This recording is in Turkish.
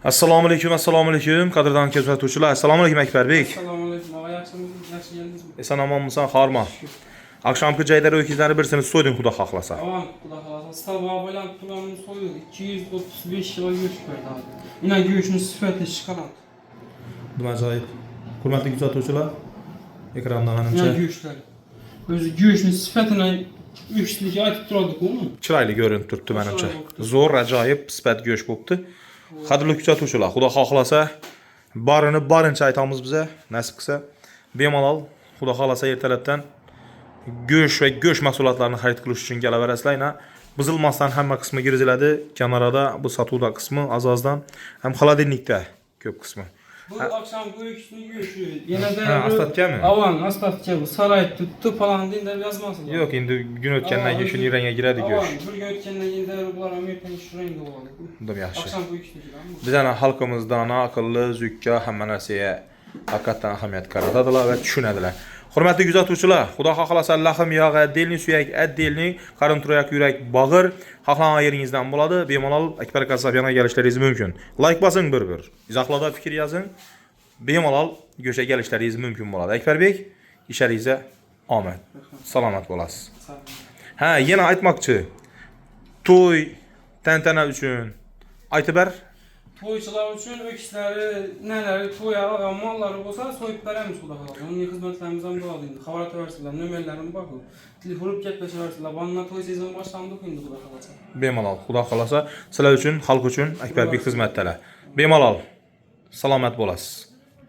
Assalomu alaykum, qadrdon kuzatuvchilar. Assalomu alaykum Akbarbek. Assalomu alaykum. Yaxshi keldingizmi? Esan omonmisan, xorma. Akşamki jaydar o'kizlarni birsini so'yding, xudo xohlasa. Aman, xudo xohlasa. Stalba bilan pullarni so'ydik. 235 kilo go'sht berdi abi. Ina go'shtning sifati chiqaradi. Nima ajoyib. Hurmatli kuzatuvchilar, ekranda menimcha Ina go'shtlar. O'zi go'shtning sifatini o'chishligiga aytib turadi-ku uni. chiroyli ko'rinib turibdi menimcha. Zo'r, ajoyib sifat go'sht bo'libdi. Qadrli kuzatuvchilar, xudo xohlasa barincha aytamiz biza, nasib qilsa bemalol xudo xohlasa ertalabdan go'sht va go'sht mahsulotlarini xarid qilish uchun kelaverasizlar. Buzilmasdan hamma qismi giriziladi. Kamerada bu sotuvda qismi, azozdan ham xolodilnikda ko'p qismi. Bu akşam go'shtning go'shti. Yanada Astatgami? Avan, astatga bu saray tutdi falan deb yozmasin. Yo'q, endi gün o'tgandan keyin shu rangga kiradi go'sht. Avan, bir gün o'tgandan keyin bular Amerikadan shu rangga bo'ladi. Bunday yaxshi. Akşam go'shtnikidan. Bizning xalqimizdan aqlli, zukka, hamma narsaga haqiqatan ahamiyat qaratadilar va tushunadilar. Hurmatli kuzatuvchilar, xudo xohlasa lahim yog'i, delni suyak, delni qarin turoq yurak, bag'ir xohlagan yeringizdan bo'ladi. Bemalol Akbar Kasabiyona kelishlaringiz mumkin. Like bosing bir. Izohlarda fikr yozing. Bemalol go'shtga kelishlaringiz mumkin bo'ladi. Akbarbek, ishlaringizga omad. Salomat bo'lasiz. Ha, yana aytmoqchi. To'y, tantana uchun aytib ber. To'ychilar uchun o'kishlari, nalari, to'y olgan mollari bo'lsa, so'yib beramiz xudo xohlasa. Uning xizmatlarimiz ham bo'ladi endi. Xabar qilaversizlar, nomerlarim bor. Telefon urib gaplashaversizlar. Bonna to'y sezon boshlandi endi xudo xohlasa. Bemalol, xudo xohlasa sizlar uchun, xalq uchun Akbarbek xizmatdalar. Bemalol salomat bo'lasiz.